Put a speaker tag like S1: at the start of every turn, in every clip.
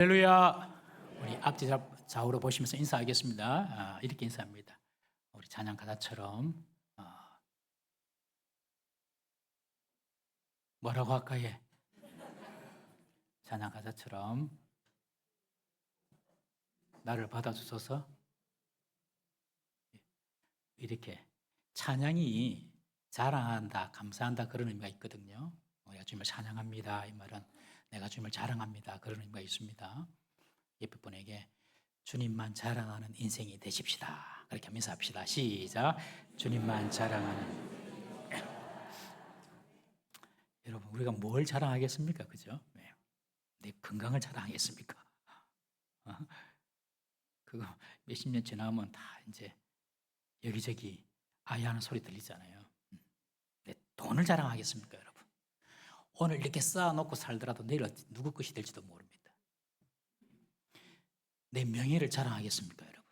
S1: 할렐루야. 우리 앞뒤 좌우로 보시면서 인사하겠습니다. 이렇게 인사합니다. 우리 찬양 가사처럼 뭐라고 할까요? 찬양 가사처럼 나를 받아주소서. 이렇게 찬양이 자랑한다, 감사한다 그런 의미가 있거든요. 우리가 주님을 찬양합니다. 이 말은 내가 주님을 자랑합니다. 그런 의미가 있습니다. 옆에 분에게 주님만 자랑하는 인생이 되십시다. 그렇게 하면서 합시다. 시작. 주님만 자랑하는. 여러분, 우리가 뭘 자랑하겠습니까? 그죠? 네. 내 건강을 자랑하겠습니까? 그거 몇십 년 지나면 다 이제 여기저기 아야하는 소리 들리잖아요. 내 돈을 자랑하겠습니까, 여러분? 오늘 이렇게 쌓아놓고 살더라도 내일 누구 것이 될지도 모릅니다. 내 명예를 자랑하겠습니까, 여러분?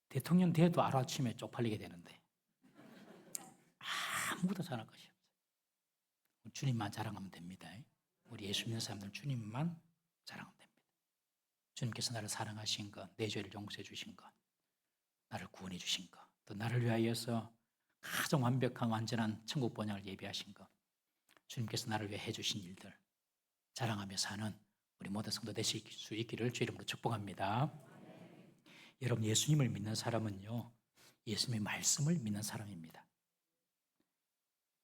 S1: 대통령 돼도 하루아침에 쪽팔리게 되는데 아무것도 자랑할 것이 없어요. 주님만 자랑하면 됩니다. 우리 예수 믿는 사람들은 주님만 자랑하면 됩니다. 주님께서 나를 사랑하신 것, 내 죄를 용서해 주신 것, 나를 구원해 주신 것, 또 나를 위하여서 가장 완벽한 완전한 천국 번영을 예비하신 것, 주님께서 나를 위해 해주신 일들 자랑하며 사는 우리 모든 성도 되실 수 있기를 주 이름으로 축복합니다. 여러분, 예수님을 믿는 사람은요, 예수님의 말씀을 믿는 사람입니다.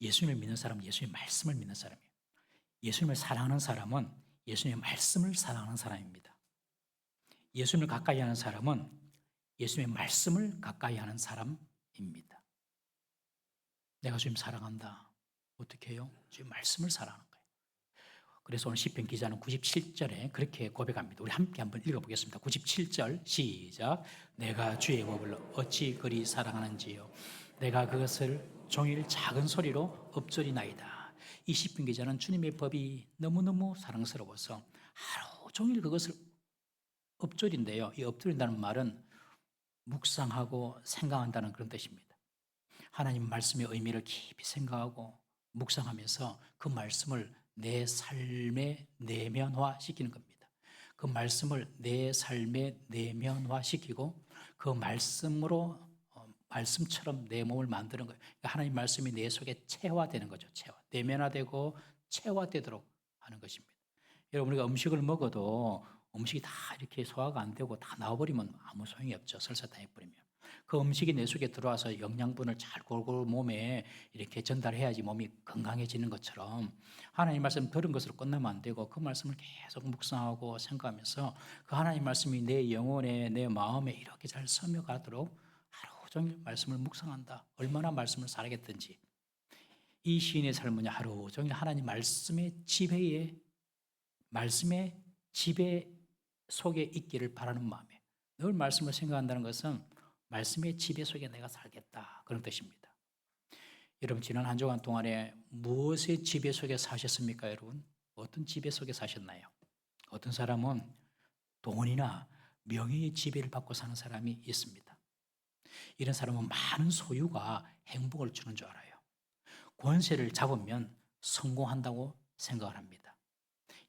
S1: 예수님을 믿는 사람은 예수님의 말씀을 믿는 사람이에요. 예수님을 사랑하는 사람은 예수님의 말씀을 사랑하는 사람입니다. 예수님을 가까이 하는 사람은 예수님의 말씀을 가까이 하는 사람입니다. 내가 주님 사랑한다. 어떻게 해요? 주님 말씀을 사랑하는 거예요. 그래서 오늘 시편 기자는 97절에 그렇게 고백합니다. 우리 함께 한번 읽어보겠습니다. 97절 시작. 내가 주의 법을 어찌 그리 사랑하는지요. 내가 그것을 종일 작은 소리로 읊조리나이다. 이 시편 기자는 주님의 법이 너무너무 사랑스러워서 하루 종일 그것을 읊조린데요. 이 읊조린다는 말은 묵상하고 생각한다는 그런 뜻입니다. 하나님 말씀의 의미를 깊이 생각하고 묵상하면서 그 말씀을 내 삶에 내면화시키는 겁니다. 그 말씀을 내 삶에 내면화시키고 그 말씀으로 말씀처럼 내 몸을 만드는 거예요. 그러니까 하나님 말씀이 내 속에 체화되는 거죠. 내면화되고 체화되도록 하는 것입니다. 여러분, 우리가 음식을 먹어도 음식이 다 이렇게 소화가 안 되고 다 나와버리면 아무 소용이 없죠. 설사당해버리면. 그 음식이 내 속에 들어와서 영양분을 잘 골고루 몸에 이렇게 전달해야지 몸이 건강해지는 것처럼 하나님 말씀 들은 것으로 끝나면 안 되고 그 말씀을 계속 묵상하고 생각하면서 그 하나님 말씀이 내 영혼에 내 마음에 이렇게 잘 스며가도록 하루 종일 말씀을 묵상한다. 얼마나 말씀을 살겠든지. 이 시인의 삶은 하루 종일 하나님 말씀의 지배 속에 있기를 바라는 마음에 늘 말씀을 생각한다는 것은 말씀의 지배 속에 내가 살겠다 그런 뜻입니다. 여러분, 지난 한 주간 동안에 무엇의 지배 속에 사셨습니까? 여러분, 어떤 지배 속에 사셨나요? 어떤 사람은 돈이나 명예의 지배를 받고 사는 사람이 있습니다. 이런 사람은 많은 소유가 행복을 주는 줄 알아요. 권세를 잡으면 성공한다고 생각을 합니다.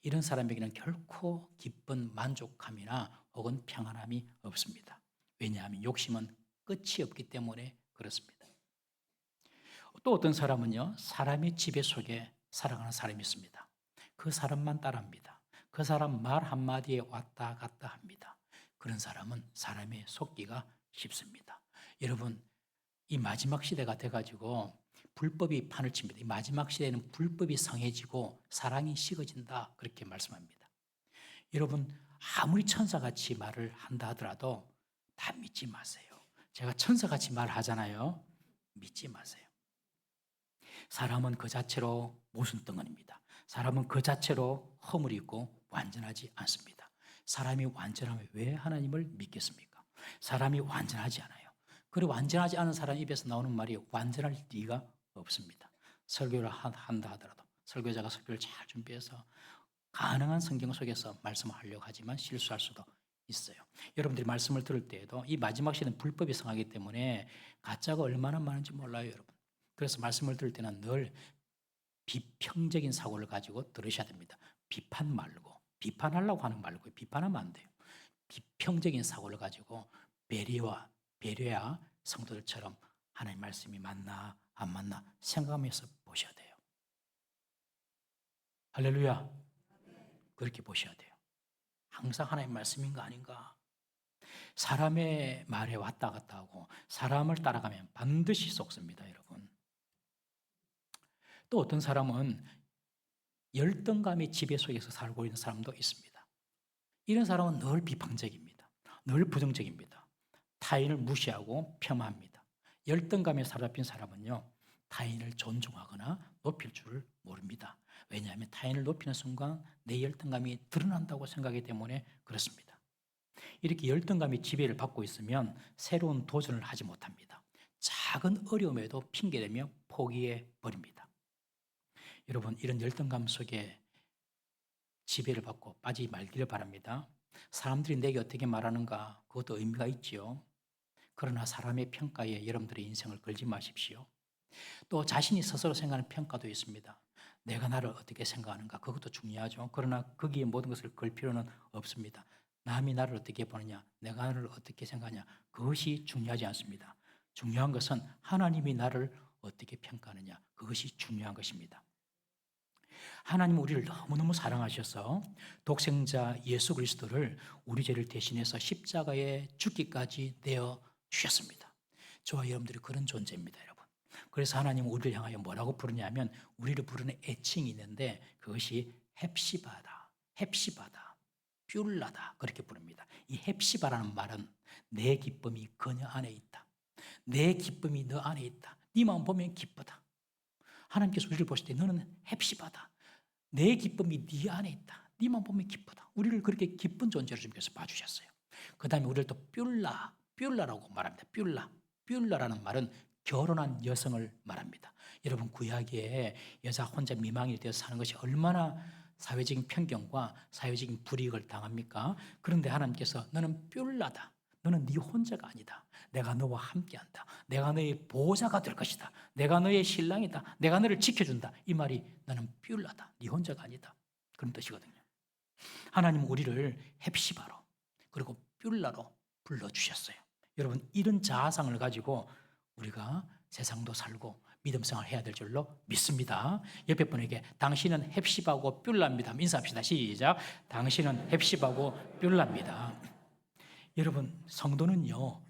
S1: 이런 사람에게는 결코 기쁜 만족함이나 혹은 평안함이 없습니다. 왜냐하면 욕심은 끝이 없기 때문에 그렇습니다. 또 어떤 사람은요, 사람의 지배 속에 살아가는 사람이 있습니다. 그 사람만 따라합니다. 그 사람 말 한마디에 왔다 갔다 합니다. 그런 사람은 사람의 속기가 쉽습니다. 여러분, 이 마지막 시대가 돼가지고 불법이 판을 칩니다. 이 마지막 시대에는 불법이 성해지고 사랑이 식어진다 그렇게 말씀합니다. 여러분, 아무리 천사같이 말을 한다 하더라도 다 믿지 마세요. 제가 천사같이 말하잖아요. 믿지 마세요. 사람은 그 자체로 모순덩어리입니다. 사람은 그 자체로 허물이 있고 완전하지 않습니다. 사람이 완전하면 왜 하나님을 믿겠습니까? 사람이 완전하지 않아요. 그리고 완전하지 않은 사람 입에서 나오는 말이 완전할 리가 없습니다. 설교를 한다 하더라도 설교자가 설교를 잘 준비해서 가능한 성경 속에서 말씀을 하려고 하지만 실수할 수도 있어요. 여러분들이 말씀을 들을 때에도 이 마지막 시대는 불법이 성하기 때문에 가짜가 얼마나 많은지 몰라요, 여러분. 그래서 말씀을 들을 때는 늘 비평적인 사고를 가지고 들으셔야 됩니다. 비판 말고 비판하려고 하는 말고 비판하면 안 돼요. 비평적인 사고를 가지고 배려야 성도들처럼 하나님 말씀이 맞나 안 맞나 생각하면서 보셔야 돼요. 할렐루야. 그렇게 보셔야 돼요. 항상 하나님 말씀인가 아닌가. 사람의 말에 왔다 갔다 하고 사람을 따라가면 반드시 속습니다, 여러분. 또 어떤 사람은 열등감의 지배 속에서 살고 있는 사람도 있습니다. 이런 사람은 늘 비판적입니다. 늘 부정적입니다. 타인을 무시하고 폄하합니다. 열등감에 사로잡힌 사람은요, 타인을 존중하거나 높일 줄을 모릅니다. 왜냐하면 타인을 높이는 순간 내 열등감이 드러난다고 생각하기 때문에 그렇습니다. 이렇게 열등감이 지배를 받고 있으면 새로운 도전을 하지 못합니다. 작은 어려움에도 핑계대며 포기해 버립니다. 여러분, 이런 열등감 속에 지배를 받고 빠지지 말기를 바랍니다. 사람들이 내게 어떻게 말하는가, 그것도 의미가 있지요. 그러나 사람의 평가에 여러분들의 인생을 걸지 마십시오. 또 자신이 스스로 생각하는 평가도 있습니다. 내가 나를 어떻게 생각하는가, 그것도 중요하죠. 그러나 거기에 모든 것을 걸 필요는 없습니다. 남이 나를 어떻게 보느냐, 내가 나를 어떻게 생각하냐, 그것이 중요하지 않습니다. 중요한 것은 하나님이 나를 어떻게 평가하느냐, 그것이 중요한 것입니다. 하나님은 우리를 너무너무 사랑하셔서 독생자 예수 그리스도를 우리 죄를 대신해서 십자가에 죽기까지 내어 주셨습니다. 저와 여러분들이 그런 존재입니다, 여러분. 그래서 하나님은 우리를 향하여 뭐라고 부르냐면 우리를 부르는 애칭이 있는데 그것이 헵시바다, 헵시바다, 뷸라다 그렇게 부릅니다. 이 헵시바라는 말은 내 기쁨이 그녀 안에 있다. 내 기쁨이 너 안에 있다. 네만 보면 기쁘다. 하나님께서 우리를 보실 때 너는 헵시바다. 내 기쁨이 네 안에 있다. 네만 보면 기쁘다. 우리를 그렇게 기쁜 존재로 주님께서 봐주셨어요. 그 다음에 우리를 또 뷸라라고 말합니다. 뷸라라는 말은 결혼한 여성을 말합니다. 여러분, 구약에 여자 혼자 미망이 되어서 사는 것이 얼마나 사회적인 편견과 사회적인 불이익을 당합니까? 그런데 하나님께서 너는 뷸라다. 너는 네 혼자가 아니다. 내가 너와 함께한다. 내가 너의 보호자가 될 것이다. 내가 너의 신랑이다. 내가 너를 지켜준다. 이 말이 너는 뷸라다. 네 혼자가 아니다. 그런 뜻이거든요. 하나님은 우리를 헵시바로 그리고 뷸라로 불러주셨어요. 여러분, 이런 자아상을 가지고 우리가 세상도 살고 믿음생활을 해야 될 줄로 믿습니다. 옆에 분에게 당신은 헵시바고 뷸라입니다. 인사합시다. 시작. 당신은 헵시바고 뷸라입니다. 여러분, 성도는요,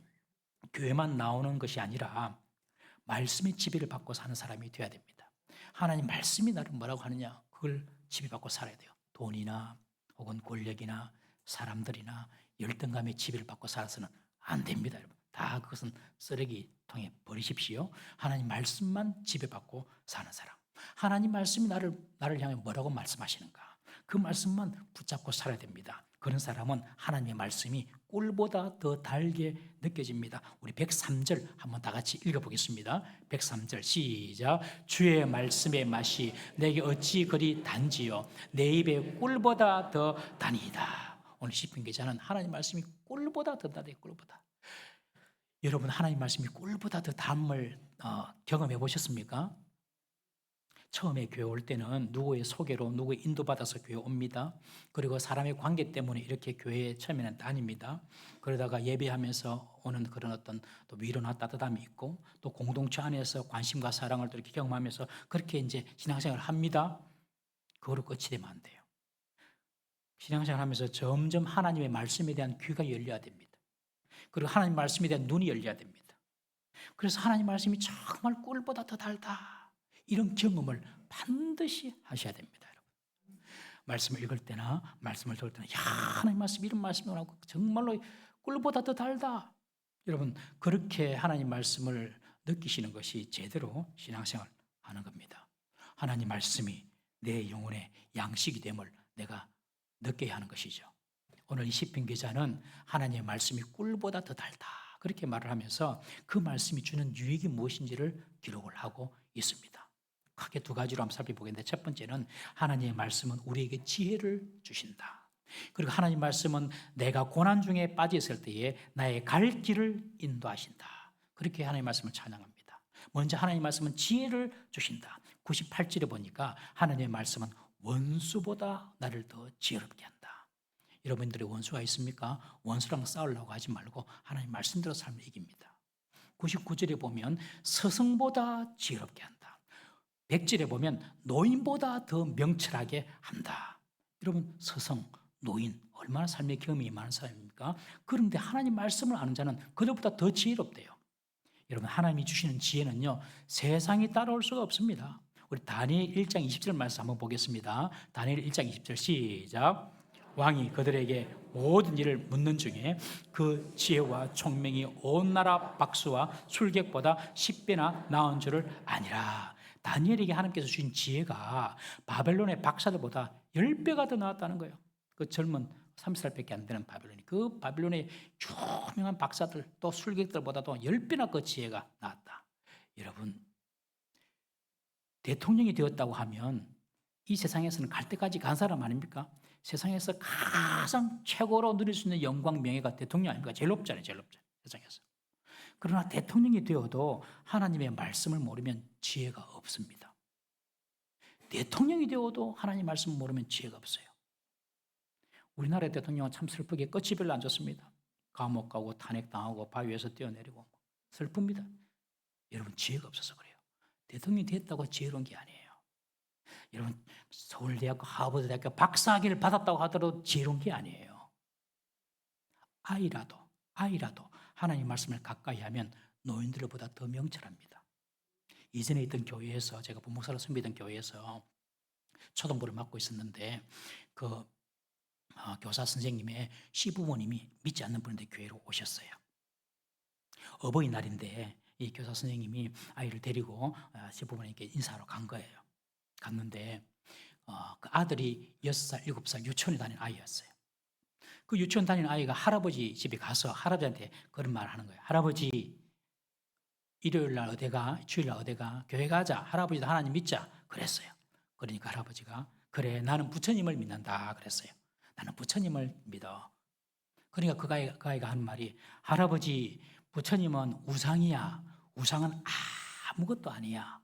S1: 교회만 나오는 것이 아니라 말씀의 지배를 받고 사는 사람이 되어야 됩니다. 하나님 말씀이 나를 뭐라고 하느냐, 그걸 지배받고 살아야 돼요. 돈이나 혹은 권력이나 사람들이나 열등감의 지배를 받고 살아서는 안 됩니다, 여러분. 다 그것은 쓰레기통에 버리십시오. 하나님 말씀만 지배받고 사는 사람. 하나님 말씀이 나를 향해 뭐라고 말씀하시는가, 그 말씀만 붙잡고 살아야 됩니다. 그런 사람은 하나님의 말씀이 꿀보다 더 달게 느껴집니다. 우리 103절 한번 다 같이 읽어보겠습니다. 103절 시작. 주의 말씀의 맛이 내게 어찌 그리 단지요 내 입에 꿀보다 더 다니이다. 오늘 시편 기자는 하나님 말씀이 꿀보다 더 다다. 꿀보다. 여러분, 하나님 말씀이 꿀보다 더 담을 경험해 보셨습니까? 처음에 교회 올 때는 누구의 소개로 누구의 인도받아서 교회 옵니다. 그리고 사람의 관계 때문에 이렇게 교회에 처음에는 다닙니다. 그러다가 예배하면서 오는 그런 어떤 또 위로나 따뜻함이 있고 또 공동체 안에서 관심과 사랑을 또 이렇게 경험하면서 그렇게 이제 신앙생활을 합니다. 그거로 끝이 되면 안 돼요. 신앙생활 하면서 점점 하나님의 말씀에 대한 귀가 열려야 됩니다. 그리고 하나님 말씀에 대한 눈이 열려야 됩니다. 그래서 하나님 말씀이 정말 꿀보다 더 달다. 이런 경험을 반드시 하셔야 됩니다, 여러분. 말씀을 읽을 때나 말씀을 들을 때나, 야, 하나님 말씀 이런 말씀을 하고 정말로 꿀보다 더 달다. 여러분, 그렇게 하나님 말씀을 느끼시는 것이 제대로 신앙생활 하는 겁니다. 하나님 말씀이 내 영혼의 양식이 됨을 내가 느껴야 하는 것이죠. 오늘 이 시편 기자는 하나님의 말씀이 꿀보다 더 달다 그렇게 말을 하면서 그 말씀이 주는 유익이 무엇인지를 기록을 하고 있습니다. 크게 두 가지로 한번 살펴보겠는데, 첫 번째는 하나님의 말씀은 우리에게 지혜를 주신다. 그리고 하나님 말씀은 내가 고난 중에 빠져 있을 때에 나의 갈 길을 인도하신다. 그렇게 하나님의 말씀을 찬양합니다. 먼저 하나님의 말씀은 지혜를 주신다. 98절에 보니까 하나님의 말씀은 원수보다 나를 더 지혜롭게 한다. 여러분들의 원수가 있습니까? 원수랑 싸우려고 하지 말고 하나님 말씀대로 살면 이깁니다. 99절에 보면 스승보다 지혜롭게 한다. 100절에 보면 노인보다 더 명철하게 한다. 여러분, 스승, 노인 얼마나 삶의 경험이 많은 사람입니까? 그런데 하나님 말씀을 아는 자는 그들보다 더 지혜롭대요. 여러분, 하나님이 주시는 지혜는요, 세상이 따라올 수가 없습니다. 우리 다니엘 1장 20절 말씀 한번 보겠습니다. 다니엘 1장 20절 시작. 왕이 그들에게 모든 일을 묻는 중에 그 지혜와 총명이 온 나라 박수와 술객보다 10배나 나은 줄을 아니라. 다니엘에게 하나님께서 주신 지혜가 바벨론의 박사들보다 10배가 더 나았다는 거예요. 그 젊은 30살밖에 안 되는 바벨론이, 그 바벨론의 유명한 박사들 또 술객들보다도 10배나 그 지혜가 나았다. 여러분, 대통령이 되었다고 하면 이 세상에서는 갈 때까지 간 사람 아닙니까? 세상에서 가장 최고로 누릴 수 있는 영광, 명예가 대통령 아닙니까? 제일 높잖아요, 제일 높잖아요, 세상에서. 그러나 대통령이 되어도 하나님의 말씀을 모르면 지혜가 없습니다. 대통령이 되어도 하나님 말씀을 모르면 지혜가 없어요. 우리나라의 대통령은 참 슬프게 끝이 별로 안 좋습니다. 감옥 가고 탄핵당하고 바위에서 뛰어내리고 슬픕니다. 여러분, 지혜가 없어서 그래요. 대통령이 됐다고 지혜로운 게 아니에요. 여러분, 서울대학교, 하버드대학교 박사학위를 받았다고 하더라도 지혜로운 게 아니에요. 아이라도 하나님 말씀을 가까이 하면 노인들보다 더 명철합니다. 이전에 있던 교회에서, 제가 부목사로 섬기던 교회에서 초등부를 맡고 있었는데 그 교사 선생님의 시부모님이 믿지 않는 분인데 교회로 오셨어요. 어버이날인데 이 교사 선생님이 아이를 데리고 시부모님께 인사하러 간 거예요. 갔는데 그 아들이 6살, 7살 유치원에 다니는 아이였어요. 그 유치원 다니는 아이가 할아버지 집에 가서 할아버지한테 그런 말을 하는 거예요. 할아버지, 일요일날 어디가? 주일날 어디가? 교회 가자. 할아버지도 하나님 믿자. 그랬어요. 그러니까 할아버지가 그래, 나는 부처님을 믿는다 그랬어요. 나는 부처님을 믿어. 그러니까 그 아이가 하는 말이, 할아버지, 부처님은 우상이야. 우상은 아무것도 아니야.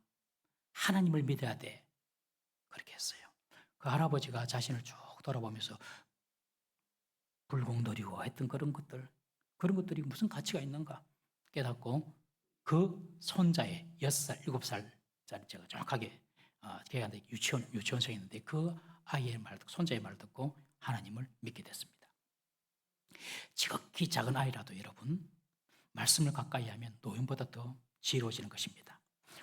S1: 하나님을 믿어야 돼. 그렇게 했어요. 그 할아버지가 자신을 쭉 돌아보면서 불공들이고 했던 그런 것들이 무슨 가치가 있는가 깨닫고 그 손자의 6살, 7살짜리, 제가 정확하게 걔한테 유치원생이었는데 그 아이의 말 듣고, 손자의 말 듣고 하나님을 믿게 됐습니다. 지극히 작은 아이라도 여러분, 말씀을 가까이 하면 노인보다 더 지혜로워지는 것입니다.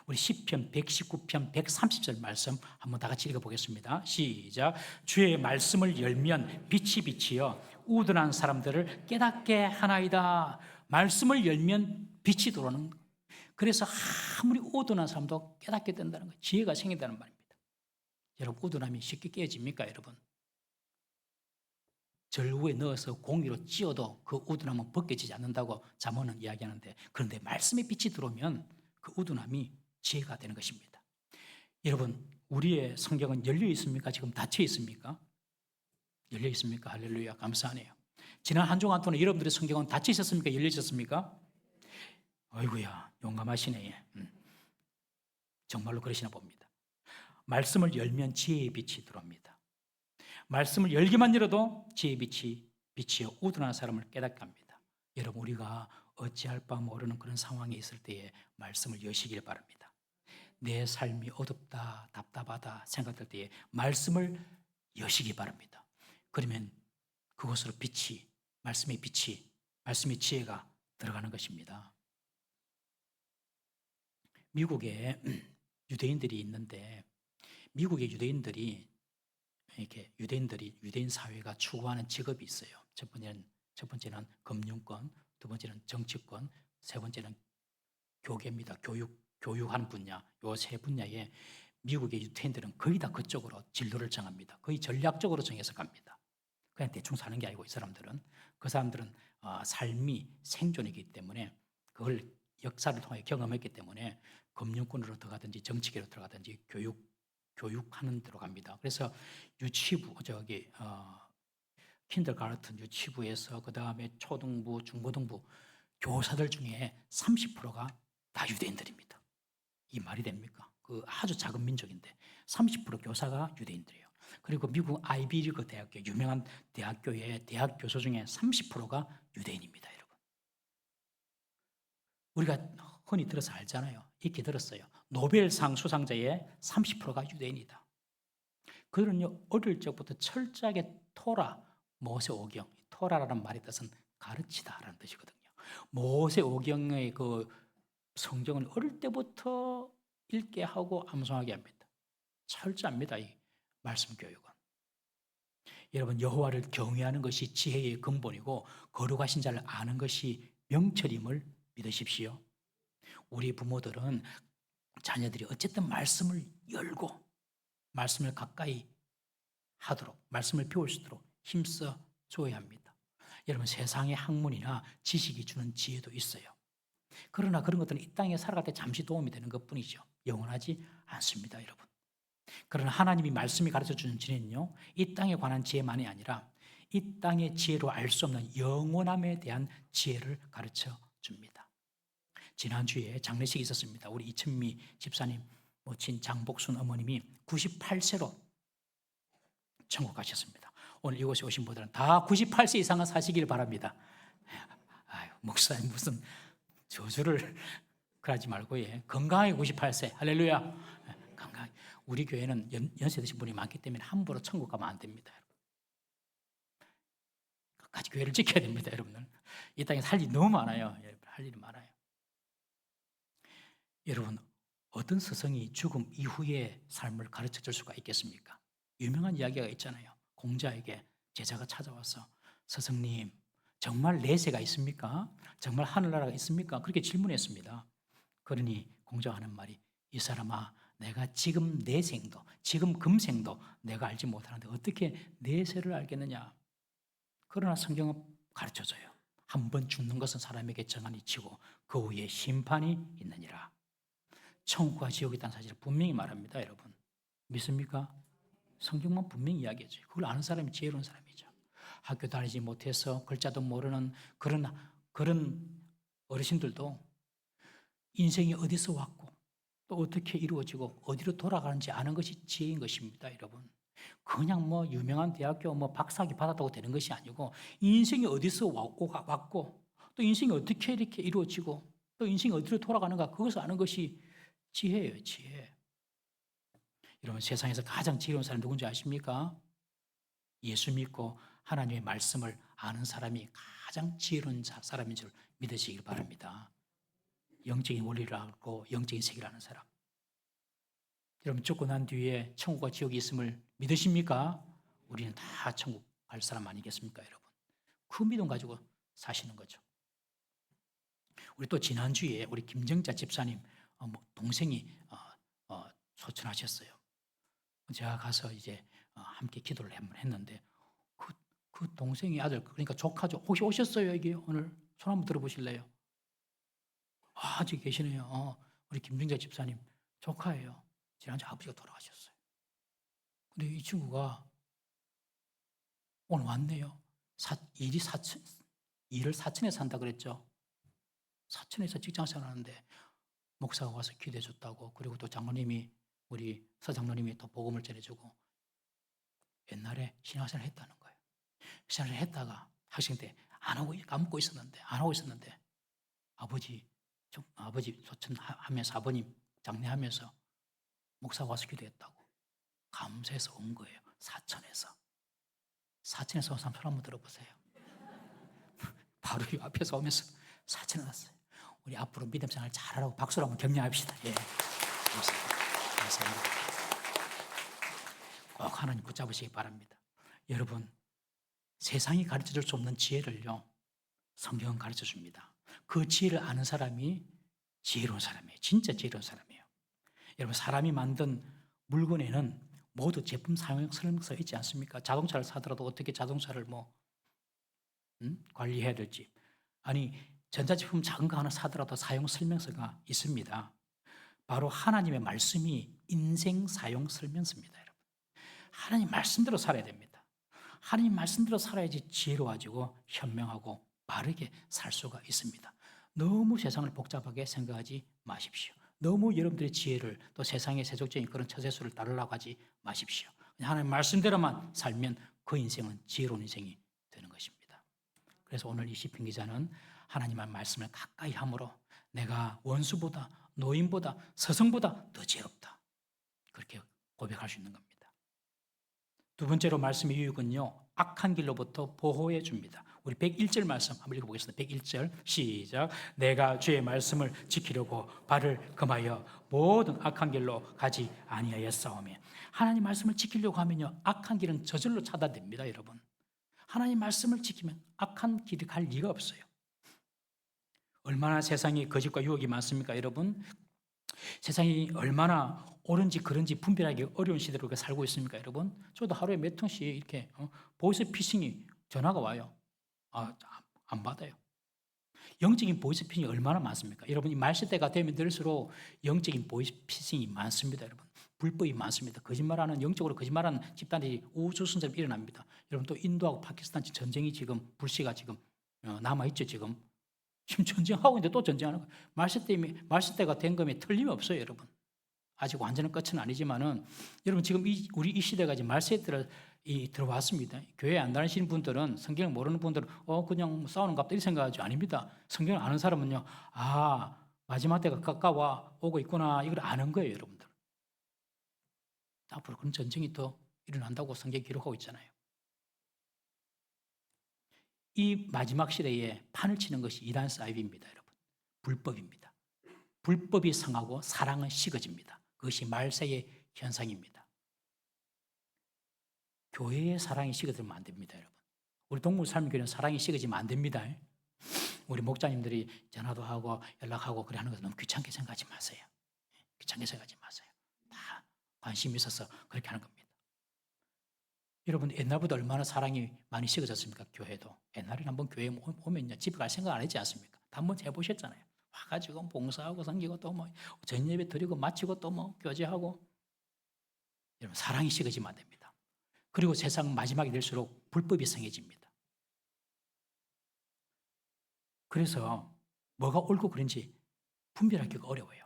S1: 우리 시편 119편 130절 말씀 한번 다 같이 읽어보겠습니다. 시작. 주의 말씀을 열면 빛이 비치어 우둔한 사람들을 깨닫게 하나이다. 말씀을 열면 빛이 들어오는 거예요. 그래서 아무리 우둔한 사람도 깨닫게 된다는 거예요. 지혜가 생긴다는 말입니다. 여러분, 우둔함이 쉽게 깨집니까, 여러분? 절구에 넣어서 공기로 찧어도 그 우둔함은 벗겨지지 않는다고 잠언은 이야기하는데, 그런데 말씀의 빛이 들어오면 그 우둔함이 지혜가 되는 것입니다. 여러분, 우리의 성경은 열려 있습니까? 지금 닫혀 있습니까? 열려 있습니까? 할렐루야, 감사하네요. 지난 한 주간 동안 여러분들의 성경은 닫혀 있었습니까? 열려 있었습니까? 아이고야, 용감하시네. 정말로 그러시나 봅니다. 말씀을 열면 지혜의 빛이 들어옵니다. 말씀을 열기만 열어도 지혜의 빛이 비치어 우둔한 사람을 깨닫게 합니다. 여러분, 우리가 어찌할 바 모르는 그런 상황에 있을 때에 말씀을 여시길 바랍니다. 내 삶이 어둡다, 답답하다 생각될 때에 말씀을 여시기 바랍니다. 그러면 그곳으로 말씀의 지혜가 들어가는 것입니다. 미국에 유대인들이 있는데, 미국의 유대인들이 유대인 사회가 추구하는 직업이 있어요. 첫 번째는 금융권, 두 번째는 정치권, 세 번째는 교계입니다. 교육하는 분야. 요 세 분야에 미국의 유대인들은 거의 다 그쪽으로 진로를 정합니다. 거의 전략적으로 정해서 갑니다. 그냥 대충 사는 게 아니고, 그 사람들은 삶이 생존이기 때문에 그걸 역사를 통해 경험했기 때문에 금융권으로 들어가든지 정치계로 들어가든지 교육하는 데로 갑니다. 그래서 유치부, 킨더가르튼 유치부에서 그 다음에 초등부, 중고등부 교사들 중에 30%가 다 유대인들입니다. 이 말이 됩니까? 그 아주 작은 민족인데 30% 교사가 유대인들이에요. 그리고 미국 아이비리그 대학교, 유명한 대학교의 대학 교수 중에 30%가 유대인입니다, 여러분. 우리가 흔히 들어서 알잖아요. 익히 들었어요. 노벨상 수상자의 30%가 유대인이다. 그들은요, 어릴 적부터 철저하게 토라, 모세오경, 토라라는 말의 뜻은 가르치다라는 뜻이거든요. 모세오경의 그 성경을 어릴 때부터 읽게 하고 암송하게 합니다. 철저합니다, 이 말씀 교육은. 여러분, 여호와를 경외하는 것이 지혜의 근본이고 거룩하신 자를 아는 것이 명철임을 믿으십시오. 우리 부모들은 자녀들이 어쨌든 말씀을 열고 말씀을 가까이 하도록, 말씀을 배울 수 있도록 힘써 줘야 합니다. 여러분, 세상의 학문이나 지식이 주는 지혜도 있어요. 그러나 그런 것들은 이 땅에 살아갈 때 잠시 도움이 되는 것뿐이죠. 영원하지 않습니다, 여러분. 그러나 하나님이 말씀이 가르쳐주는 지혜는요, 이 땅에 관한 지혜만이 아니라 이 땅의 지혜로 알 수 없는 영원함에 대한 지혜를 가르쳐 줍니다. 지난주에 장례식이 있었습니다. 우리 이천미 집사님 모친 장복순 어머님이 98세로 천국 가셨습니다. 오늘 이곳에 오신 분들은 다 98세 이상은 사시길 바랍니다. 아유, 목사님 무슨 저주를 그러지 말고, 건강하게 98세, 할렐루야. 건강. 우리 교회는 연세 드신 분이 많기 때문에 함부로 천국 가면 안 됩니다. 끝까지 교회를 지켜야 됩니다, 여러분들. 이 땅에 할 일이 너무 많아요. 할 일이 많아요. 여러분, 어떤 스승이 죽음 이후의 삶을 가르쳐 줄 수가 있겠습니까? 유명한 이야기가 있잖아요. 공자에게 제자가 찾아와서 스승님, 정말 내세가 있습니까? 정말 하늘나라가 있습니까? 그렇게 질문했습니다. 그러니 공자가 하는 말이, 이 사람아, 내가 지금 내생도, 지금 금생도 내가 알지 못하는데 어떻게 내세를 알겠느냐? 그러나 성경은 가르쳐줘요. 한 번 죽는 것은 사람에게 정한이 치고 그 후에 심판이 있느니라. 천국과 지옥이 있다는 사실을 분명히 말합니다, 여러분. 믿습니까? 성경만 분명히 이야기하죠. 그걸 아는 사람이 지혜로운 사람이죠. 학교 다니지 못해서 글자도 모르는 그런 어르신들도 인생이 어디서 왔고 또 어떻게 이루어지고 어디로 돌아가는지 아는 것이 지혜인 것입니다, 여러분. 그냥 유명한 대학교 박사학위 받았다고 되는 것이 아니고 인생이 어디서 왔고 또 인생이 어떻게 이렇게 이루어지고 또 인생이 어디로 돌아가는가, 그것을 아는 것이 지혜예요, 지혜. 여러분, 세상에서 가장 지혜로운 사람이 누군지 아십니까? 예수 믿고 하나님의 말씀을 아는 사람이 가장 지혜로운 사람인 줄 믿으시길 바랍니다. 영적인 원리를 알고 영적인 세계를 아는 사람. 여러분, 죽고 난 뒤에 천국과 지옥이 있음을 믿으십니까? 우리는 다 천국 갈 사람 아니겠습니까, 여러분? 그 믿음 가지고 사시는 거죠. 우리 또 지난주에 우리 김정자 집사님 동생이 소천하셨어요. 제가 가서 이제 함께 기도를 한번 했는데 그 동생이 아들, 그러니까 조카죠. 혹시 오셨어요, 여기 오늘? 손 한번 들어보실래요? 아직 계시네요. 우리 김정자 집사님 조카예요. 지난주 아버지가 돌아가셨어요. 근데 이 친구가 오늘 왔네요. 일을 사천에 산다 그랬죠. 사천에서 직장생활 하는데 목사가 와서 기도해 줬다고, 그리고 또 장로님이, 우리 서장로님이 또 복음을 전해주고, 옛날에 신학생활을 했다는 거예요. 신학생활을 했다가 학생 때 안 하고 있었는데 아버지 소천하면서 아버님 장례하면서 목사가 와서 기도했다고 감사해서 온 거예요. 사천에서 온 사람 손 한번 들어보세요. 바로 이 앞에서 오면서 사천에 왔어요. 우리 앞으로 믿음 생활 잘하라고 박수로 한번 격려합시다. 감사합니다. 꼭 하나님 붙잡으시기 바랍니다. 여러분, 세상이 가르쳐줄 수 없는 지혜를요, 성경은 가르쳐줍니다. 그 지혜를 아는 사람이 지혜로운 사람이에요. 진짜 지혜로운 사람이에요. 여러분, 사람이 만든 물건에는 모두 제품 사용 설명서가 있지 않습니까? 자동차를 사더라도 어떻게 자동차를 관리해야 될지, 아니 전자제품 작은 거 하나 사더라도 사용 설명서가 있습니다. 바로 하나님의 말씀이 인생 사용 설명서입니다, 여러분. 하나님 말씀대로 살아야 됩니다. 하나님 말씀대로 살아야지 지혜로워지고 현명하고 바르게 살 수가 있습니다. 너무 세상을 복잡하게 생각하지 마십시오. 너무 여러분들의 지혜를 또 세상의 세속적인 그런 처세술을 따르려고 하지 마십시오. 하나님 말씀대로만 살면 그 인생은 지혜로운 인생이 되는 것입니다. 그래서 오늘 이 시편 기자는 하나님의 말씀을 가까이 함으로 내가 원수보다 노인보다 스승보다 더 지혜롭다. 그렇게 고백할 수 있는 겁니다. 두 번째로 말씀의 유익은요, 악한 길로부터 보호해 줍니다. 우리 101절 말씀 한번 읽어보겠습니다. 101절 시작. 내가 주의 말씀을 지키려고 발을 금하여 모든 악한 길로 가지 아니하였사오며. 하나님 말씀을 지키려고 하면요, 악한 길은 저절로 차단됩니다. 여러분, 하나님 말씀을 지키면 악한 길이 갈 리가 없어요. 얼마나 세상에 거짓과 유혹이 많습니까 여러분? 세상이 얼마나 옳은지 그른지 분별하기 어려운 시대로 우리가 살고 있습니까 여러분? 저도 하루에 몇 통씩 이렇게 보이스피싱이 전화가 와요. 안 받아요. 영적인 보이스피싱이 얼마나 많습니까? 여러분, 이 말시대가 되면 들수록 영적인 보이스피싱이 많습니다. 여러분, 불법이 많습니다. 거짓말하는, 영적으로 거짓말하는 집단들이 우주순처럼 일어납니다. 여러분, 또 인도하고 파키스탄 전쟁이 지금 불씨가 지금 남아있죠. 지금 전쟁하고 있는데 또 전쟁하는 거예요. 말시대가 된 거면 틀림이 없어요. 여러분, 아직 완전한 끝은 아니지만은 여러분, 지금 우리 이 시대가 이제 말세대를 들어왔습니다. 교회 안 다니시는 분들은, 성경을 모르는 분들은 그냥 싸우는 갑다 이렇게 생각하지. 아닙니다. 성경을 아는 사람은요, 마지막 때가 가까워 오고 있구나, 이걸 아는 거예요. 여러분들, 앞으로 그런 전쟁이 더 일어난다고 성경이 기록하고 있잖아요. 이 마지막 시대에 판을 치는 것이 이단 사이비입니다. 여러분, 불법입니다. 불법이 성하고 사랑은 식어집니다. 그것이 말세의 현상입니다. 교회의 사랑이 식어들면 안 됩니다. 여러분, 우리 동물삶교회는 사랑이 식어지면 안 됩니다. 우리 목자님들이 전화도 하고 연락하고 그래 하는 거 너무 귀찮게 생각하지 마세요. 귀찮게 생각하지 마세요. 다 관심이 있어서 그렇게 하는 겁니다. 여러분, 옛날보다 얼마나 사랑이 많이 식어졌습니까? 교회도. 옛날에 한번 교회 오면요, 집에 갈 생각 안 했지 않습니까? 한번 해보셨잖아요. 와가지고 봉사하고 섬기고 또 전예배 드리고 마치고 또 교제하고. 여러분, 사랑이 식어지면 안 됩니다. 그리고 세상 마지막이 될수록 불법이 성해집니다. 그래서 뭐가 옳고 그른지 분별하기가 어려워요.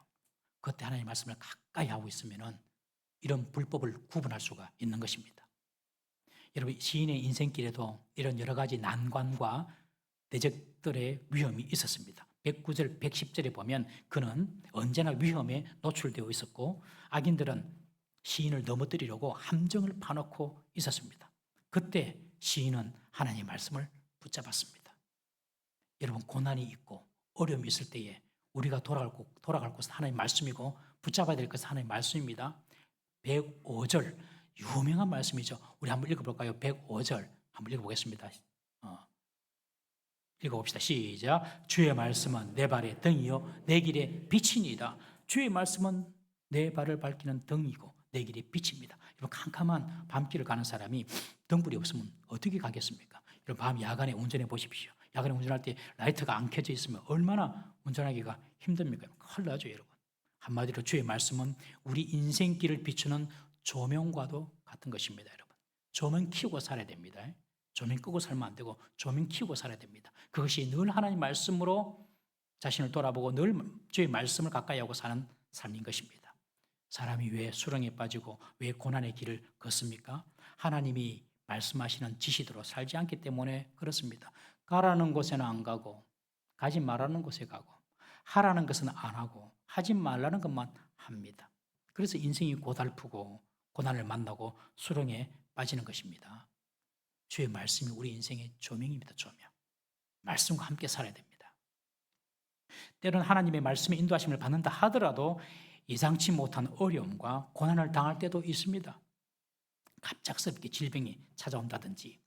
S1: 그때 하나님의 말씀을 가까이 하고 있으면은 이런 불법을 구분할 수가 있는 것입니다. 여러분, 시인의 인생길에도 이런 여러 가지 난관과 대적들의 위험이 있었습니다. 109절, 110절에 보면 그는 언제나 위험에 노출되어 있었고 악인들은 시인을 넘어뜨리려고 함정을 파놓고 있었습니다. 그때 시인은 하나님의 말씀을 붙잡았습니다. 여러분, 고난이 있고 어려움이 있을 때에 우리가 돌아갈 곳은 하나님의 말씀이고 붙잡아야 될 것은 하나님의 말씀입니다. 105절, 유명한 말씀이죠. 우리 한번 읽어볼까요? 105절 한번 읽어보겠습니다. 읽어봅시다. 시작. 주의 말씀은 내 발의 등이요 내 길의 빛이니이다. 주의 말씀은 내 발을 밝히는 등이고 내 길의 빛입니다. 여러분, 캄캄한 밤길을 가는 사람이 등불이 없으면 어떻게 가겠습니까? 여러분, 밤 야간에 운전해 보십시오. 야간에 운전할 때 라이트가 안 켜져 있으면 얼마나 운전하기가 힘듭니까? 큰일 나죠. 여러분, 한마디로 주의 말씀은 우리 인생길을 비추는 조명과도 같은 것입니다. 여러분, 조명 켜고 살아야 됩니다. 조명 끄고 살면 안 되고 조명 켜고 살아야 됩니다. 그것이 늘 하나님 말씀으로 자신을 돌아보고 늘 주의 말씀을 가까이 하고 사는 삶인 것입니다. 사람이 왜 수렁에 빠지고 왜 고난의 길을 걷습니까? 하나님이 말씀하시는 지시대로 살지 않기 때문에 그렇습니다. 가라는 곳에는 안 가고 가지 말라는 곳에 가고 하라는 것은 안 하고 하지 말라는 것만 합니다. 그래서 인생이 고달프고 고난을 만나고 수렁에 빠지는 것입니다. 주의 말씀이 우리 인생의 조명입니다. 조명. 말씀과 함께 살아야 됩니다. 때로는 하나님의 말씀에 인도하심을 받는다 하더라도 예상치 못한 어려움과 고난을 당할 때도 있습니다. 갑작스럽게 질병이 찾아온다든지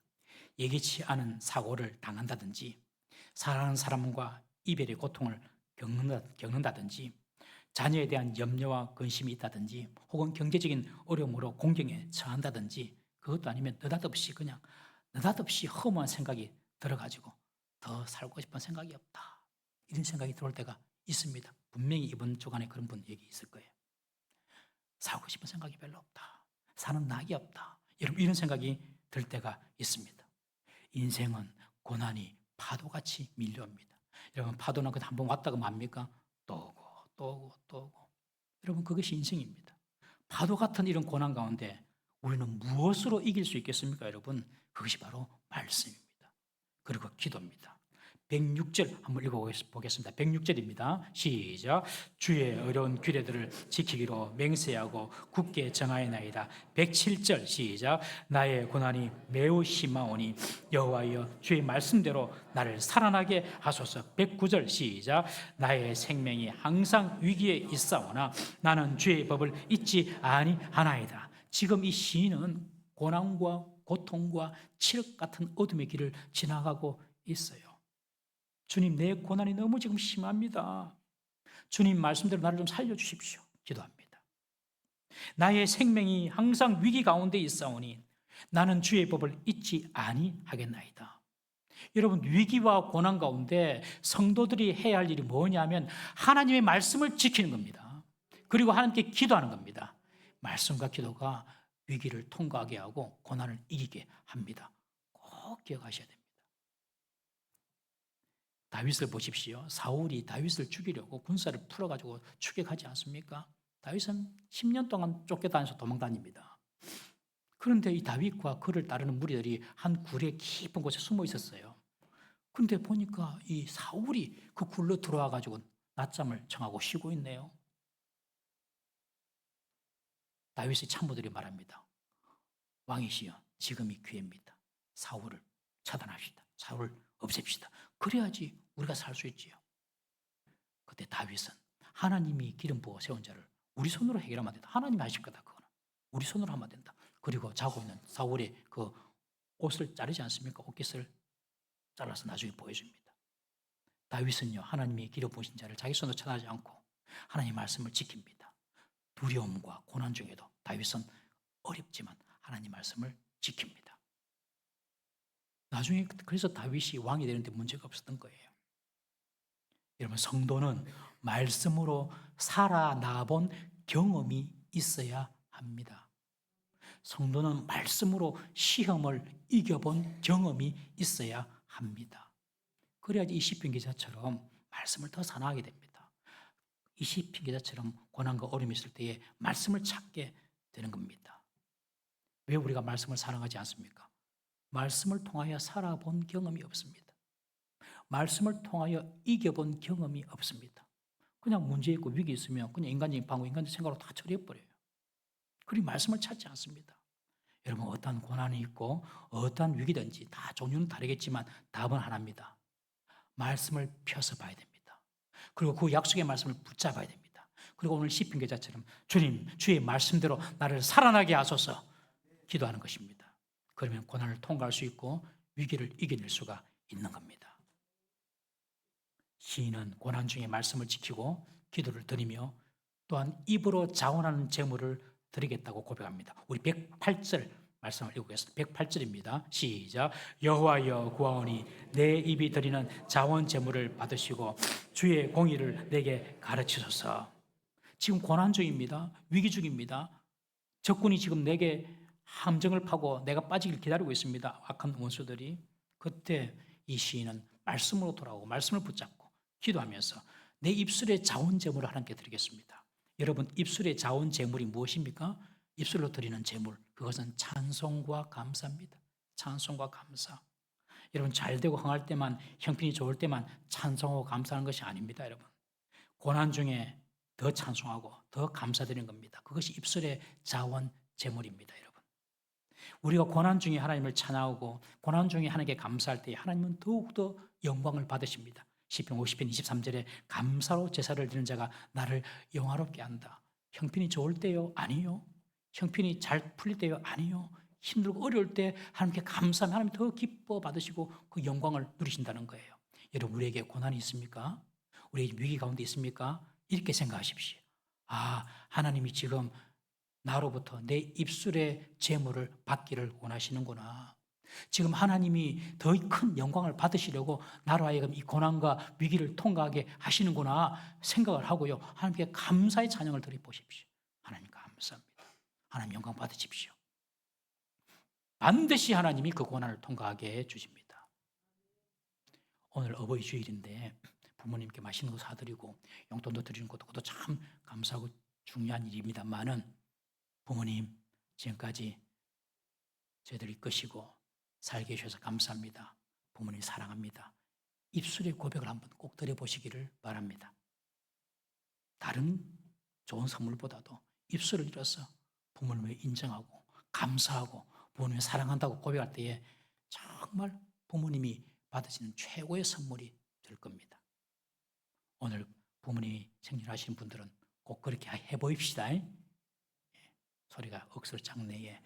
S1: 예기치 않은 사고를 당한다든지 사랑하는 사람과 이별의 고통을 겪는다든지 자녀에 대한 염려와 근심이 있다든지 혹은 경제적인 어려움으로 공경에 처한다든지 그것도 아니면 느닷없이 허무한 생각이 들어가지고 더 살고 싶은 생각이 없다, 이런 생각이 들어올 때가 있습니다. 분명히 이번 주간에 그런 분 얘기 있을 거예요. 살고 싶은 생각이 별로 없다, 사는 낙이 없다, 이런 생각이 들 때가 있습니다. 인생은 고난이 파도같이 밀려옵니다. 여러분, 파도는 한 번 왔다가 맙니까? 또 오고. 여러분, 그것이 인생입니다. 파도 같은 이런 고난 가운데 우리는 무엇으로 이길 수 있겠습니까, 여러분? 그것이 바로 말씀입니다. 그리고 기도입니다. 106절 한번 읽어보겠습니다. 106절입니다. 시작. 주의 어려운 규례들을 지키기로 맹세하고 굳게 정하였나이다. 107절 시작. 나의 고난이 매우 심하오니 여호와여 주의 말씀대로 나를 살아나게 하소서. 109절 시작. 나의 생명이 항상 위기에 있사오나 나는 주의 법을 잊지 아니하나이다. 지금 이 시인은 고난과 고통과 칠흑 같은 어둠의 길을 지나가고 있어요. 주님, 내 고난이 너무 지금 심합니다. 주님 말씀대로 나를 좀 살려주십시오. 기도합니다. 나의 생명이 항상 위기 가운데 있사오니 나는 주의 법을 잊지 아니하겠나이다. 여러분, 위기와 고난 가운데 성도들이 해야 할 일이 뭐냐면 하나님의 말씀을 지키는 겁니다. 그리고 하나님께 기도하는 겁니다. 말씀과 기도가 위기를 통과하게 하고 고난을 이기게 합니다. 꼭 기억하셔야 됩니다. 다윗을 보십시오. 사울이 다윗을 죽이려고 군사를 풀어가지고 추격하지 않습니까? 다윗은 10년 동안 쫓겨다니면서 도망다닙니다. 그런데 이 다윗과 그를 따르는 무리들이 한 굴의 깊은 곳에 숨어 있었어요. 그런데 보니까 이 사울이 그 굴로 들어와가지고 낮잠을 청하고 쉬고 있네요. 다윗의 참모들이 말합니다. 왕이시여, 지금이 기회입니다. 사울을 차단합시다. 사울을 없앱시다. 그래야지 우리가 살 수 있지요. 그때 다윗은 하나님이 기름 부어 세운 자를 우리 손으로 해결하면 안 된다. 하나님이 하실 거다. 그거는 우리 손으로 하면 안 된다. 그리고 자고 있는 사울의 그 옷을 자르지 않습니까? 옷깃을 잘라서 나중에 보여줍니다. 다윗은요, 하나님이 기름 부으신 자를 자기 손으로 쳐나지 않고 하나님의 말씀을 지킵니다. 두려움과 고난 중에도 다윗은 어렵지만 하나님 말씀을 지킵니다. 나중에 그래서 다윗이 왕이 되는데 문제가 없었던 거예요. 여러분, 성도는 말씀으로 살아나본 경험이 있어야 합니다. 성도는 말씀으로 시험을 이겨본 경험이 있어야 합니다. 그래야지 이 시편 기자처럼 말씀을 더 사랑하게 됩니다. 이 시편 기자처럼 고난과 어려움이 있을 때에 말씀을 찾게 되는 겁니다. 왜 우리가 말씀을 사랑하지 않습니까? 말씀을 통하여 살아본 경험이 없습니다. 말씀을 통하여 이겨본 경험이 없습니다. 그냥 문제 있고 위기 있으면 그냥 인간적인 방어, 인간적인 생각으로 다 처리해버려요. 그리고 말씀을 찾지 않습니다. 여러분, 어떠한 고난이 있고 어떠한 위기든지 다 종류는 다르겠지만 답은 하나입니다. 말씀을 펴서 봐야 됩니다. 그리고 그 약속의 말씀을 붙잡아야 됩니다. 그리고 오늘 시편 기자처럼 주님, 주의 말씀대로 나를 살아나게 하소서 기도하는 것입니다. 그러면 고난을 통과할 수 있고 위기를 이겨낼 수가 있는 겁니다. 시인은 고난 중에 말씀을 지키고 기도를 드리며 또한 입으로 자원하는 제물을 드리겠다고 고백합니다. 우리 108절 말씀을 읽겠습니다. 108절입니다. 시작. 여호와여 구하오니 내 입이 드리는 자원 제물을 받으시고 주의 공의를 내게 가르치소서. 지금 고난 중입니다. 위기 중입니다. 적군이 지금 내게 함정을 파고 내가 빠지길 기다리고 있습니다. 악한 원수들이. 그때 이 시인은 말씀으로 돌아오고 말씀을 붙잡고 기도하면서 내 입술의 자원 제물을 하나님께 드리겠습니다. 여러분, 입술의 자원 제물이 무엇입니까? 입술로 드리는 제물, 그것은 찬송과 감사입니다. 찬송과 감사. 여러분, 잘 되고 흥할 때만, 형편이 좋을 때만 찬송하고 감사하는 것이 아닙니다. 여러분, 고난 중에 더 찬송하고 더 감사드리는 겁니다. 그것이 입술의 자원 제물입니다. 여러분, 우리가 고난 중에 하나님을 찬양하고 고난 중에 하나님께 감사할 때 하나님은 더욱더 영광을 받으십니다. 시편 50편 23절에 감사로 제사를 드리는 자가 나를 영화롭게 한다. 형편이 좋을 때요? 아니요. 형편이 잘 풀릴 때요? 아니요. 힘들고 어려울 때 하나님께 감사하면 하나님 더 기뻐 받으시고 그 영광을 누리신다는 거예요. 여러분, 우리에게 고난이 있습니까? 우리에게 위기 가운데 있습니까? 이렇게 생각하십시오. 아, 하나님이 지금 나로부터 내 입술의 제물을 받기를 원하시는구나. 지금 하나님이 더 큰 영광을 받으시려고 나로 하여금 이 고난과 위기를 통과하게 하시는구나 생각을 하고요. 하나님께 감사의 찬양을 드려보십시오. 하나님 감사합니다. 하나님 영광 받으십시오. 반드시 하나님이 그 고난을 통과하게 해주십니다. 오늘 어버이 주일인데 부모님께 맛있는 거 사드리고 용돈도 드리는 것도 그것도 참 감사하고 중요한 일입니다만은 부모님, 지금까지 저희들 이끄시고 살게 해주셔서 감사합니다. 부모님 사랑합니다. 입술의 고백을 한번 꼭 드려보시기를 바랍니다. 다른 좋은 선물보다도 입술을 잃어서 부모님을 인정하고 감사하고 부모님을 사랑한다고 고백할 때에 정말 부모님이 받으시는 최고의 선물이 될 겁니다. 오늘 부모님이 생일하시는 분들은 꼭 그렇게 해보입시다. 소리가 억수로 작네.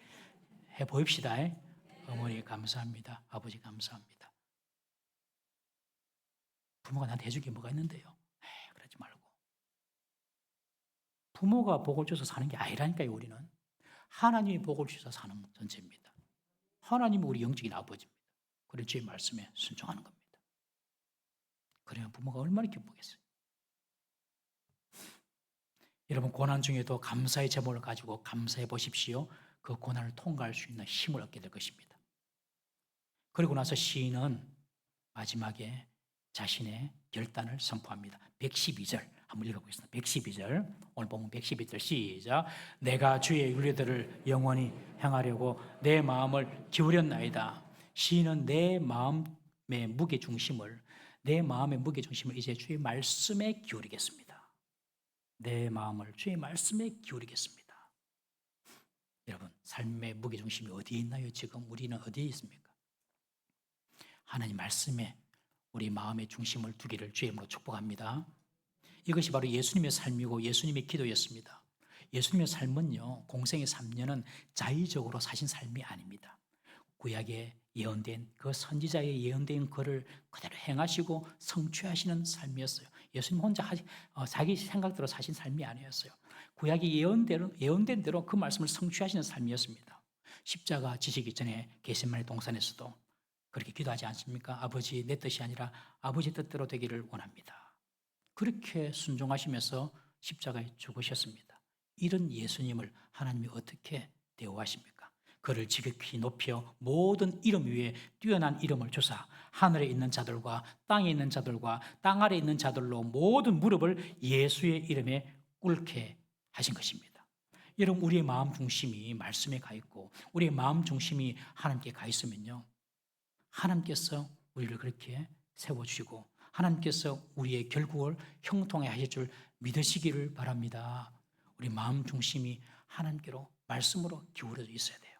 S1: 해보입시다. 어머니 감사합니다. 아버지 감사합니다. 부모가 나한테 해준 게 뭐가 있는데요? 그러지 말고. 부모가 복을 줘서 사는 게 아니라니까요. 우리는 하나님이 복을 주셔서 사는 전체입니다. 하나님은 우리 영적인 아버지입니다. 그래서 주의 말씀에 순종하는 겁니다. 그러면 부모가 얼마나 기쁘겠어요. 여러분 고난 중에도 감사의 제목을 가지고 감사해 보십시오. 그 고난을 통과할 수 있는 힘을 얻게 될 것입니다. 그리고 나서 시인은 마지막에 자신의 결단을 선포합니다. 112절 한번 읽어보겠습니다. 112절 오늘 보면 112절 시작. 내가 주의 윤례들을 영원히 행하려고 내 마음을 기울였나이다. 시인은 내 마음의 무게중심을 이제 주의 말씀에 기울이겠습니다. 내 마음을 주의 말씀에 기울이겠습니다. 여러분 삶의 무게중심이 어디에 있나요? 지금 우리는 어디에 있습니까? 하나님 말씀에 우리 마음의 중심을 두기를 주의 이름으로 축복합니다. 이것이 바로 예수님의 삶이고 예수님의 기도였습니다. 예수님의 삶은요, 공생의 3년은 자의적으로 사신 삶이 아닙니다. 구약에 예언된 그 선지자의 예언된 글을 그대로 행하시고 성취하시는 삶이었어요. 예수님 혼자 자기 생각대로 사신 삶이 아니었어요. 구약이 예언된 대로 그 말씀을 성취하시는 삶이었습니다. 십자가 지시기 전에 겟세마네 동산에서도 그렇게 기도하지 않습니까? 아버지 내 뜻이 아니라 아버지 뜻대로 되기를 원합니다. 그렇게 순종하시면서 십자가에 죽으셨습니다. 이런 예수님을 하나님이 어떻게 대우하십니까? 그를 지극히 높여 모든 이름 위에 뛰어난 이름을 주사 하늘에 있는 자들과 땅에 있는 자들과 땅 아래에 있는 자들로 모든 무릎을 예수의 이름에 꿇게 하신 것입니다. 여러분 우리의 마음 중심이 말씀에 가 있고 우리의 마음 중심이 하나님께 가 있으면요, 하나님께서 우리를 그렇게 세워주시고 하나님께서 우리의 결국을 형통해 하실 줄 믿으시기를 바랍니다. 우리 마음 중심이 하나님께로 말씀으로 기울어져 있어야 돼요.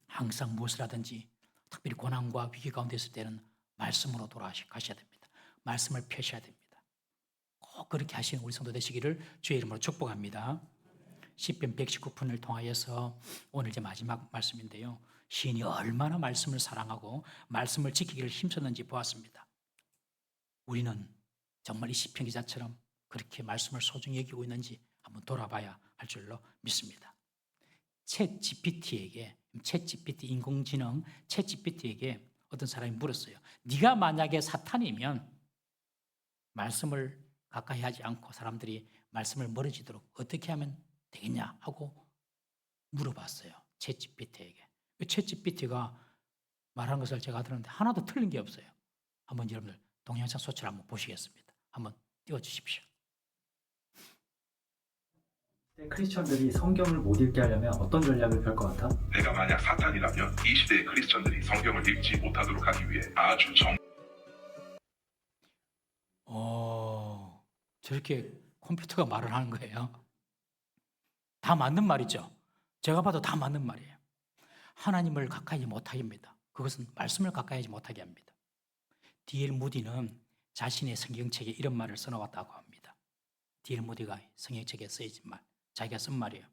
S1: 항상 무엇을 하든지 특별히 고난과 위기 가운데 있을 때는 말씀으로 돌아가셔야 됩니다. 말씀을 펴셔야 됩니다. 꼭 그렇게 하시는 우리 성도 되시기를 주의 이름으로 축복합니다. 시편 119편을 통하여서 오늘 이제 마지막 말씀인데요, 시인이 얼마나 말씀을 사랑하고 말씀을 지키기를 힘썼는지 보았습니다. 우리는 정말 이 시편 기자처럼 그렇게 말씀을 소중히 여기고 있는지 한번 돌아봐야 할 줄로 믿습니다. 챗GPT 인공지능 챗GPT에게 어떤 사람이 물었어요. 네가 만약에 사탄이면 말씀을 가까이 하지 않고 사람들이 말씀을 멀어지도록 어떻게 하면 되겠냐 하고 물어봤어요. 챗GPT에게. 챗GPT가 말하는 것을 제가 들었는데 하나도 틀린 게 없어요. 한번 여러분들 동영상 소치를 한번 보시겠습니다. 한번 띄워주십시오.
S2: 크리스천들이 성경을 못 읽게 하려면 어떤 전략을 펼 것 같아?
S3: 내가 만약 사탄이라면 이 시대의 크리스천들이 성경을 읽지 못하도록 하기 위해 아주
S1: 저렇게 컴퓨터가 말을 하는 거예요. 다 맞는 말이죠. 제가 봐도 다 맞는 말이에요. 하나님을 가까이 못하게 합니다. 그것은 말씀을 가까이 하지 못하게 합니다. D.L. 무디는 자신의 성경책에 이런 말을 써놓았다고 합니다. D.L. 무디가 성경책에 쓰여진 말, 자기가 쓴 말이에요.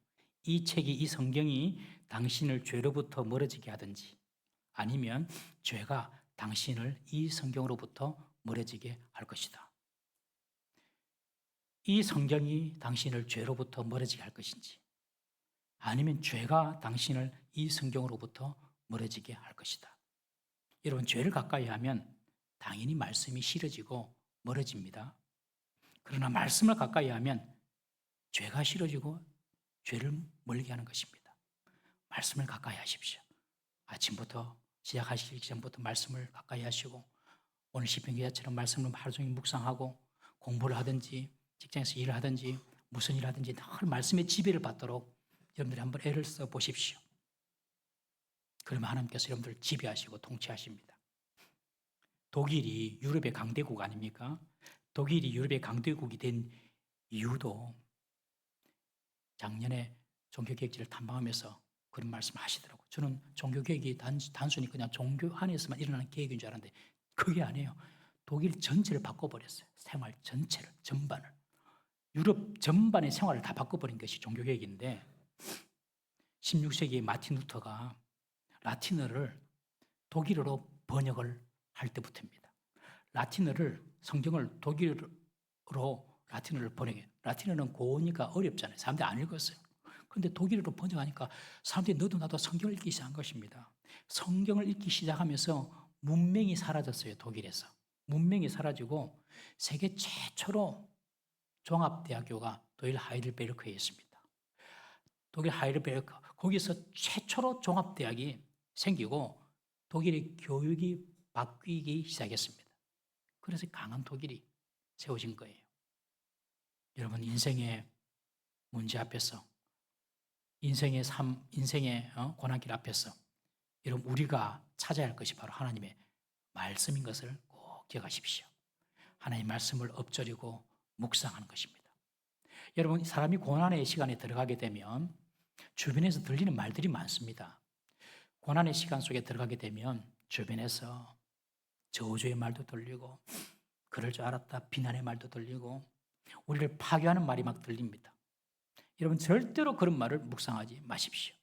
S1: 이 책이, 이 성경이 당신을 죄로부터 멀어지게 하든지 아니면 죄가 당신을 이 성경으로부터 멀어지게 할 것이다. 이 성경이 당신을 죄로부터 멀어지게 할 것인지 아니면 죄가 당신을 이 성경으로부터 멀어지게 할 것이다. 여러분 죄를 가까이 하면 당연히 말씀이 싫어지고 멀어집니다. 그러나 말씀을 가까이 하면 죄가 싫어지고 죄를 멀게 하는 것입니다. 말씀을 가까이 하십시오. 아침부터 시작하시기 전부터 말씀을 가까이 하시고 오늘 시편 기자처럼 말씀을 하루 종일 묵상하고 공부를 하든지 직장에서 일을 하든지 무슨 일을 하든지 늘 말씀의 지배를 받도록 여러분들이 한번 애를 써 보십시오. 그러면 하나님께서 여러분들을 지배하시고 통치하십니다. 독일이 유럽의 강대국 아닙니까? 독일이 유럽의 강대국이 된 이유도 작년에 종교개혁지를 탐방하면서 그런 말씀을 하시더라고요. 저는 종교개혁이 단순히 그냥 종교 안에서만 일어나는 개혁인 줄 알았는데 그게 아니에요. 독일 전체를 바꿔버렸어요. 생활 전체를, 전반을. 유럽 전반의 생활을 다 바꿔버린 것이 종교개혁인데 16세기 마틴 루터가 라틴어를 독일어로 번역을 할 때부터입니다. 라틴어를, 성경을 독일어로 라틴어를 번역해요. 라틴어는 고우니까 어렵잖아요. 사람들이 안 읽었어요. 그런데 독일어로 번역하니까 사람들이 너도 나도 성경을 읽기 시작한 것입니다. 성경을 읽기 시작하면서 문맹이 사라졌어요. 독일에서. 문맹이 사라지고 세계 최초로 종합대학교가 독일 하이델베르크에 있습니다. 독일 하이델베르크, 거기서 최초로 종합대학이 생기고 독일의 교육이 바뀌기 시작했습니다. 그래서 강한 독일이 세워진 거예요. 여러분, 인생의 문제 앞에서, 인생의 삶, 인생의 고난길 앞에서 여러분 우리가 찾아야 할 것이 바로 하나님의 말씀인 것을 꼭 기억하십시오. 하나님의 말씀을 엎조리고 묵상하는 것입니다. 여러분, 사람이 고난의 시간에 들어가게 되면 주변에서 들리는 말들이 많습니다. 고난의 시간 속에 들어가게 되면 주변에서 저주의 말도 들리고 그럴 줄 알았다 비난의 말도 들리고 우리를 파괴하는 말이 막 들립니다. 여러분, 절대로 그런 말을 묵상하지 마십시오.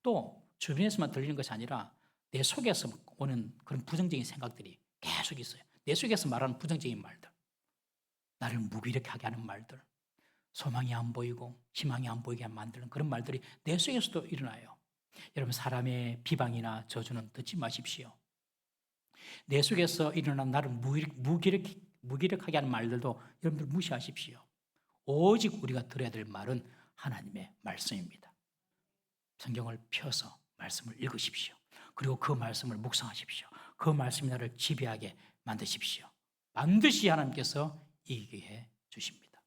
S1: 또 주변에서만 들리는 것이 아니라 내 속에서 오는 그런 부정적인 생각들이 계속 있어요. 내 속에서 말하는 부정적인 말들, 나를 무기력하게 하는 말들, 소망이 안 보이고 희망이 안 보이게 만드는 그런 말들이 내 속에서도 일어나요. 여러분, 사람의 비방이나 저주는 듣지 마십시오. 내 속에서 일어난 나를 무기력하게 하는 말들도 여러분들 무시하십시오. 오직 우리가 들어야 될 말은 하나님의 말씀입니다. 성경을 펴서 말씀을 읽으십시오. 그리고 그 말씀을 묵상하십시오. 그 말씀이 나를 지배하게 만드십시오. 반드시 하나님께서 이기게 해 주십니다.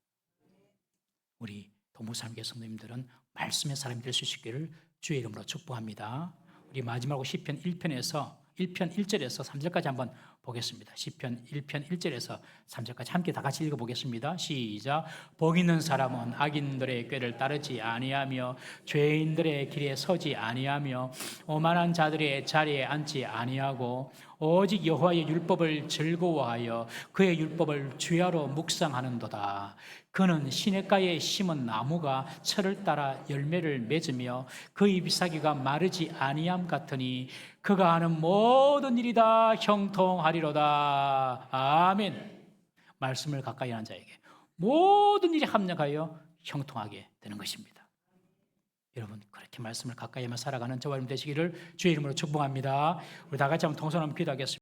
S1: 우리 동부산교회 성도님들은 말씀의 사람이 될 수 있기를 주의 이름으로 축복합니다. 우리 마지막으로 시편 1편 1절에서 3절까지 한번 보겠습니다. 시편 1편 1절에서 3절까지 함께 다 같이 읽어보겠습니다. 시작. 복 있는 사람은 악인들의 꾀를 따르지 아니하며 죄인들의 길에 서지 아니하며 오만한 자들의 자리에 앉지 아니하고 오직 여호와의 율법을 즐거워하여 그의 율법을 주야로 묵상하는도다. 그는 시냇가에 심은 나무가 철을 따라 열매를 맺으며 그 잎사귀가 마르지 아니함 같으니 그가 하는 모든 일이 다 형통하리로다. 아멘. 말씀을 가까이 하는 자에게 모든 일이 합력하여 형통하게 되는 것입니다. 여러분, 그렇게 말씀을 가까이 하며 살아가는 저와 여러분 되시기를 주의 이름으로 축복합니다. 우리 다 같이 한번 동서남 기도하겠습니다.